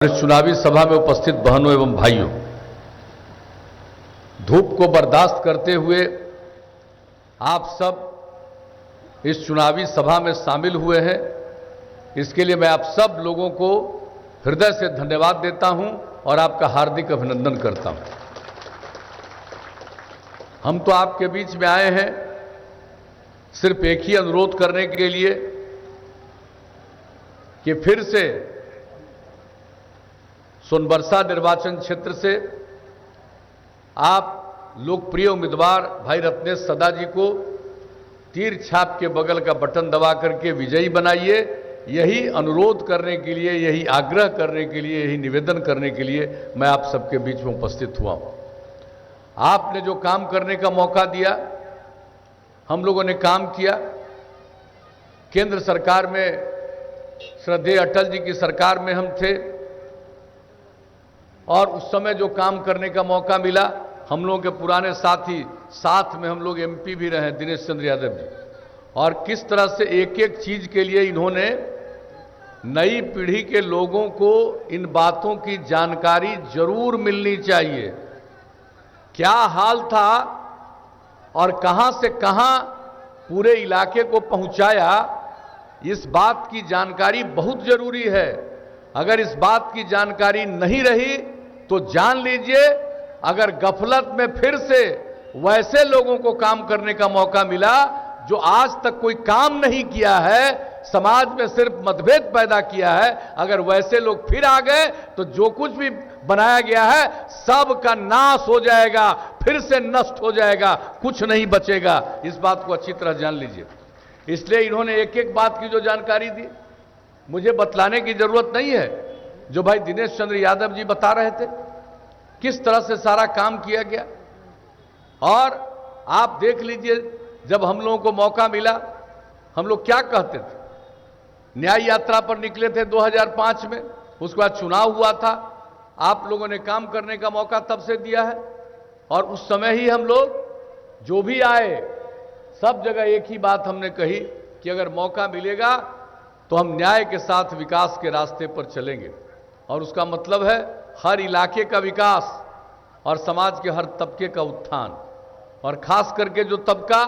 इस चुनावी सभा में उपस्थित बहनों एवं भाइयों, धूप को बर्दाश्त करते हुए आप सब इस चुनावी सभा में शामिल हुए हैं। इसके लिए मैं आप सब लोगों को हृदय से धन्यवाद देता हूं और आपका हार्दिक अभिनंदन करता हूं। हम तो आपके बीच में आए हैं सिर्फ एक ही अनुरोध करने के लिए कि फिर से सोनबरसा निर्वाचन क्षेत्र से आप लोकप्रिय उम्मीदवार भाई रत्नेश सदा जी को तीर छाप के बगल का बटन दबा करके विजयी बनाइए। यही अनुरोध करने के लिए, यही आग्रह करने के लिए, यही निवेदन करने के लिए मैं आप सबके बीच में उपस्थित हुआ हूं। आपने जो काम करने का मौका दिया, हम लोगों ने काम किया। केंद्र सरकार में, श्रद्धेय अटल जी की सरकार में हम थे और उस समय जो काम करने का मौका मिला, हम लोगों के पुराने साथी, साथ में हम लोग एमपी भी रहे दिनेश चंद्र यादव जी, और किस तरह से एक एक चीज के लिए इन्होंने नई पीढ़ी के लोगों को इन बातों की जानकारी जरूर मिलनी चाहिए। क्या हाल था और कहां से कहां पूरे इलाके को पहुंचाया, इस बात की जानकारी बहुत जरूरी है। अगर इस बात की जानकारी नहीं रही तो जान लीजिए, अगर गफलत में फिर से वैसे लोगों को काम करने का मौका मिला जो आज तक कोई काम नहीं किया है, समाज में सिर्फ मतभेद पैदा किया है, अगर वैसे लोग फिर आ गए तो जो कुछ भी बनाया गया है सब का नाश हो जाएगा, फिर से नष्ट हो जाएगा, कुछ नहीं बचेगा। इस बात को अच्छी तरह जान लीजिए। इसलिए इन्होंने एक एक बात की जो जानकारी दी, मुझे बतलाने की जरूरत नहीं है। जो भाई दिनेश चंद्र यादव जी बता रहे थे किस तरह से सारा काम किया गया, और आप देख लीजिए जब हम लोगों को मौका मिला हम लोग क्या कहते थे। न्याय यात्रा पर निकले थे 2005 में, उसके बाद चुनाव हुआ था, आप लोगों ने काम करने का मौका तब से दिया है, और उस समय ही हम लोग जो भी आए सब जगह एक ही बात हमने कही कि अगर मौका मिलेगा तो हम न्याय के साथ विकास के रास्ते पर चलेंगे। और उसका मतलब है हर इलाके का विकास और समाज के हर तबके का उत्थान, और खास करके जो तबका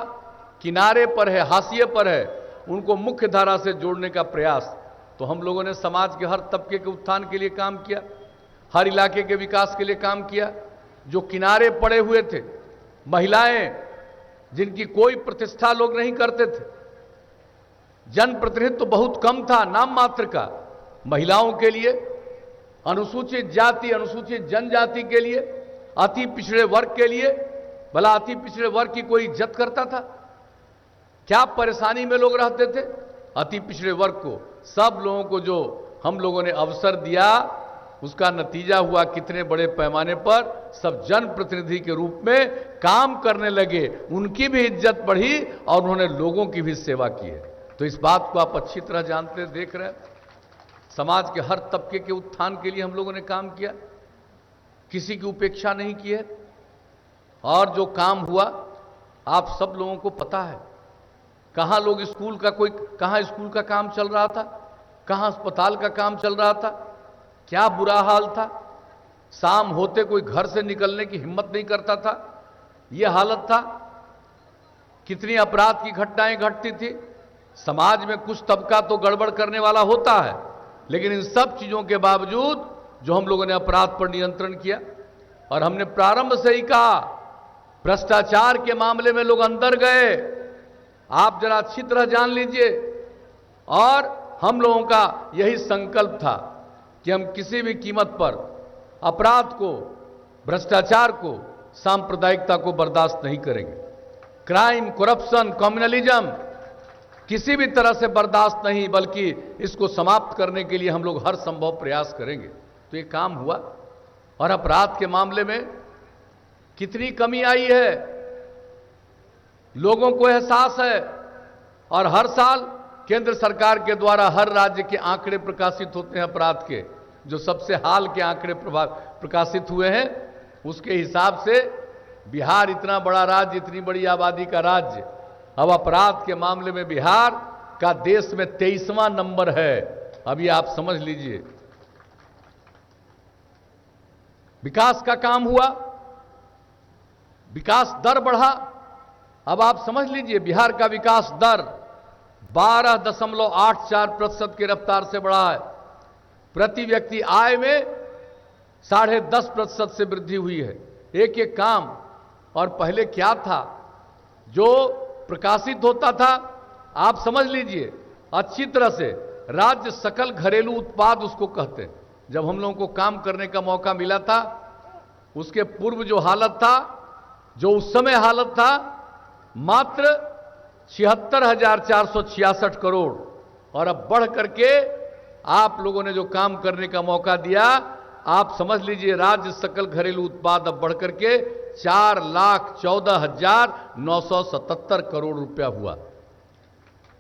किनारे पर है, हाशिए पर है, उनको मुख्य धारा से जोड़ने का प्रयास। तो हम लोगों ने समाज के हर तबके के उत्थान के लिए काम किया, हर इलाके के विकास के लिए काम किया। जो किनारे पड़े हुए थे, महिलाएं जिनकी कोई प्रतिष्ठा लोग नहीं करते थे, जनप्रतिनिधित्व तो बहुत कम था, नाम मात्र का, महिलाओं के लिए, अनुसूचित जाति अनुसूचित जनजाति के लिए, अति पिछड़े वर्ग के लिए, भला अति पिछड़े वर्ग की कोई इज्जत करता था? क्या परेशानी में लोग रहते थे? अति पिछड़े वर्ग को, सब लोगों को जो हम लोगों ने अवसर दिया, उसका नतीजा हुआ कितने बड़े पैमाने पर सब जनप्रतिनिधि के रूप में काम करने लगे, उनकी भी इज्जत बढ़ी और उन्होंने लोगों की भी सेवा की है। तो इस बात को आप अच्छी तरह जानते देख रहे हैं। समाज के हर तबके के उत्थान के लिए हम लोगों ने काम किया, किसी की उपेक्षा नहीं की है। और जो काम हुआ आप सब लोगों को पता है, कहां लोग स्कूल का, कोई कहां स्कूल का काम चल रहा था, कहां अस्पताल का काम चल रहा था, क्या बुरा हाल था। शाम होते कोई घर से निकलने की हिम्मत नहीं करता था, यह हालत था। कितनी अपराध की घटनाएं घटती थी। समाज में कुछ तबका तो गड़बड़ करने वाला होता है, लेकिन इन सब चीजों के बावजूद जो हम लोगों ने अपराध पर नियंत्रण किया, और हमने प्रारंभ से ही कहा भ्रष्टाचार के मामले में लोग अंदर गए, आप जरा अच्छी तरह जान लीजिए। और हम लोगों का यही संकल्प था कि हम किसी भी कीमत पर अपराध को, भ्रष्टाचार को, सांप्रदायिकता को बर्दाश्त नहीं करेंगे। क्राइम, करप्शन, कम्युनलिज्म किसी भी तरह से बर्दाश्त नहीं, बल्कि इसको समाप्त करने के लिए हम लोग हर संभव प्रयास करेंगे। तो ये काम हुआ, और अपराध के मामले में कितनी कमी आई है, लोगों को एहसास है। और हर साल केंद्र सरकार के द्वारा हर राज्य के आंकड़े प्रकाशित होते हैं अपराध के, जो सबसे हाल के आंकड़े प्रकाशित हुए हैं, उसके हिसाब से बिहार इतना बड़ा राज्य, इतनी बड़ी आबादी का राज्य, अब अपराध के मामले में बिहार का देश में 23वां नंबर है। अभी आप समझ लीजिए विकास का काम हुआ, विकास दर बढ़ा। अब आप समझ लीजिए बिहार का विकास दर 12.84% की रफ्तार से बढ़ा है। प्रति व्यक्ति आय में 10.5% से वृद्धि हुई है। एक एक काम। और पहले क्या था, जो प्रकाशित होता था, आप समझ लीजिए अच्छी तरह से, राज्य सकल घरेलू उत्पाद उसको कहते हैं। जब हम लोगों को काम करने का मौका मिला था, उसके पूर्व जो हालत था, जो उस समय हालत था, मात्र 76,466 करोड़, और अब बढ़ करके आप लोगों ने जो काम करने का मौका दिया, आप समझ लीजिए राज्य सकल घरेलू उत्पाद अब बढ़ करके 4,14,977 करोड़ रुपया हुआ।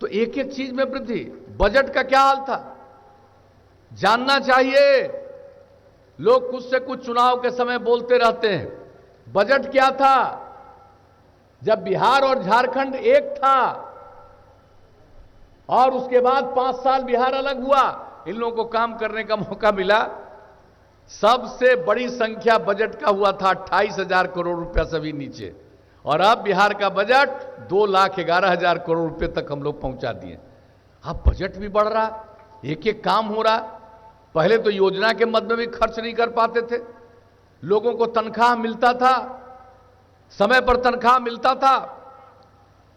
तो एक एक चीज में वृद्धि। बजट का क्या हाल था जानना चाहिए। लोग कुछ से कुछ चुनाव के समय बोलते रहते हैं। बजट क्या था? जब बिहार और झारखंड एक था और उसके बाद 5 साल बिहार अलग हुआ, इन लोगों को काम करने का मौका मिला। सबसे बड़ी संख्या बजट का हुआ था 28,000 करोड़ रुपया से भी नीचे, और अब बिहार का बजट 2,11,000 करोड़ रुपए तक हम लोग पहुंचा दिए। अब बजट भी बढ़ रहा, एक एक काम हो रहा। पहले तो योजना के मद में भी खर्च नहीं कर पाते थे। लोगों को तनख्वाह मिलता था, समय पर तनख्वाह मिलता था।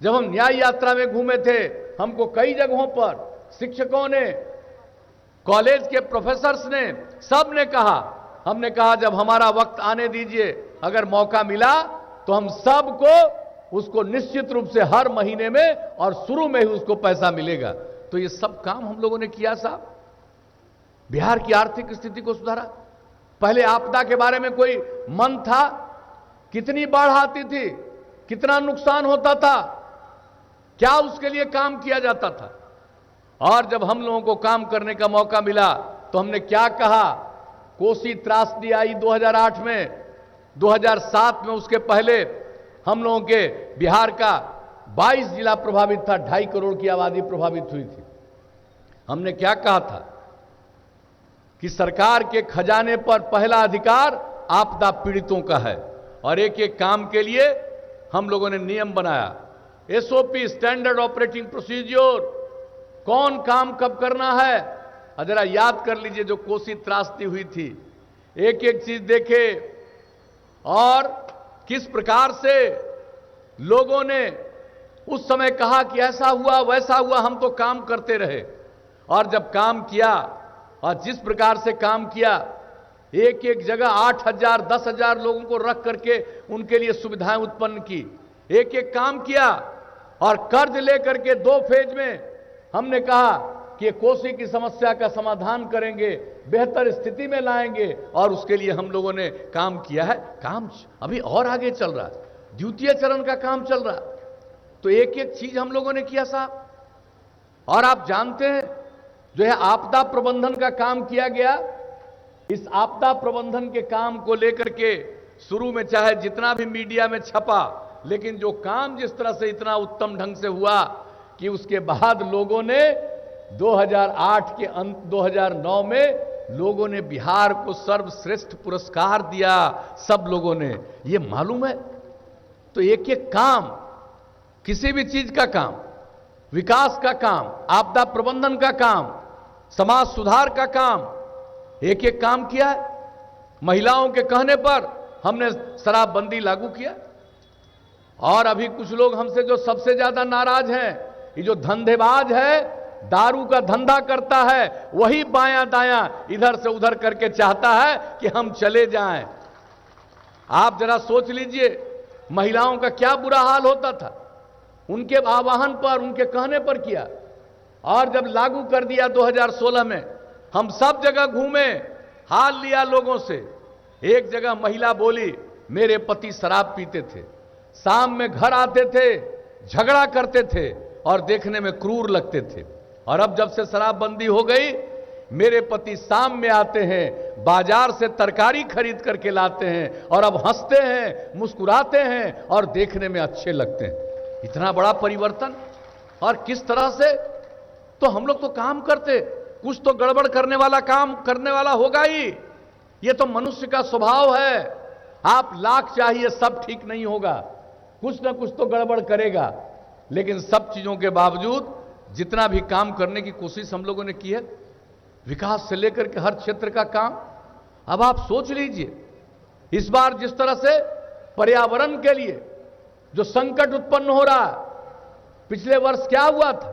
जब हम न्याय यात्रा में घूमे थे, हमको कई जगहों पर शिक्षकों ने, कॉलेज के प्रोफेसर्स ने, सब ने कहा, हमने कहा जब हमारा वक्त आने दीजिए, अगर मौका मिला तो हम सबको उसको निश्चित रूप से हर महीने में और शुरू में ही उसको पैसा मिलेगा। तो ये सब काम हम लोगों ने किया साहब। बिहार की आर्थिक स्थिति को सुधारा। पहले आपदा के बारे में कोई मन था? कितनी बाढ़ आती थी, कितना नुकसान होता था, क्या उसके लिए काम किया जाता था? और जब हम लोगों को काम करने का मौका मिला तो हमने क्या कहा? कोसी त्रासदी आई 2008 में, 2007 में, उसके पहले हम लोगों के बिहार का 22 जिला प्रभावित था, 2.5 करोड़ की आबादी प्रभावित हुई थी। हमने क्या कहा था कि सरकार के खजाने पर पहला अधिकार आपदा पीड़ितों का है, और एक एक काम के लिए हम लोगों ने नियम बनाया, एसओपी, स्टैंडर्ड ऑपरेटिंग प्रोसीजर, कौन काम कब करना है। जरा याद कर लीजिए जो कोसी त्रासदी हुई थी, एक एक चीज देखे और किस प्रकार से लोगों ने उस समय कहा कि ऐसा हुआ वैसा हुआ, हम तो काम करते रहे। और जब काम किया और जिस प्रकार से काम किया, एक एक जगह 8,000 10,000 लोगों को रख करके उनके लिए सुविधाएं उत्पन्न की, एक एक काम किया। और कर्ज लेकर के 2 फेज में हमने कहा कि कोसी की समस्या का समाधान करेंगे, बेहतर स्थिति में लाएंगे, और उसके लिए हम लोगों ने काम किया है। काम अभी और आगे चल रहा है, द्वितीय चरण का काम चल रहा है। तो एक एक चीज हम लोगों ने किया साहब। और आप जानते हैं जो है आपदा प्रबंधन का काम किया गया, इस आपदा प्रबंधन के काम को लेकर के शुरू में चाहे जितना भी मीडिया में छपा, लेकिन जो काम जिस तरह से इतना उत्तम ढंग से हुआ कि उसके बाद लोगों ने 2008 के अंत 2009 में लोगों ने बिहार को सर्वश्रेष्ठ पुरस्कार दिया, सब लोगों ने, ये मालूम है। तो एक एक काम, किसी भी चीज का काम, विकास का काम, आपदा प्रबंधन का काम, समाज सुधार का काम, एक एक काम किया है। महिलाओं के कहने पर हमने शराबबंदी लागू किया। और अभी कुछ लोग हमसे जो सबसे ज्यादा नाराज हैं, ये जो धंधेबाज है, दारू का धंधा करता है, वही बायां दायां इधर से उधर करके चाहता है कि हम चले जाएं। आप जरा सोच लीजिए महिलाओं का क्या बुरा हाल होता था, उनके आह्वान पर, उनके कहने पर किया। और जब लागू कर दिया 2016 में, हम सब जगह घूमे, हाल लिया लोगों से। एक जगह महिला बोली, मेरे पति शराब पीते थे, शाम में घर आते थे, झगड़ा करते थे और देखने में क्रूर लगते थे। और अब जब से शराबबंदी हो गई, मेरे पति शाम में आते हैं, बाजार से तरकारी खरीद करके लाते हैं, और अब हंसते हैं, मुस्कुराते हैं और देखने में अच्छे लगते हैं। इतना बड़ा परिवर्तन। और किस तरह से, तो हम लोग तो काम करते, कुछ तो गड़बड़ करने वाला काम करने वाला होगा ही, ये तो मनुष्य का स्वभाव है। आप लाख चाहिए, सब ठीक नहीं होगा, कुछ ना कुछ तो गड़बड़ करेगा। लेकिन सब चीजों के बावजूद जितना भी काम करने की कोशिश हम लोगों ने की है, विकास से लेकर के हर क्षेत्र का काम, अब आप सोच लीजिए इस बार जिस तरह से पर्यावरण के लिए जो संकट उत्पन्न हो रहा है, पिछले वर्ष क्या हुआ था,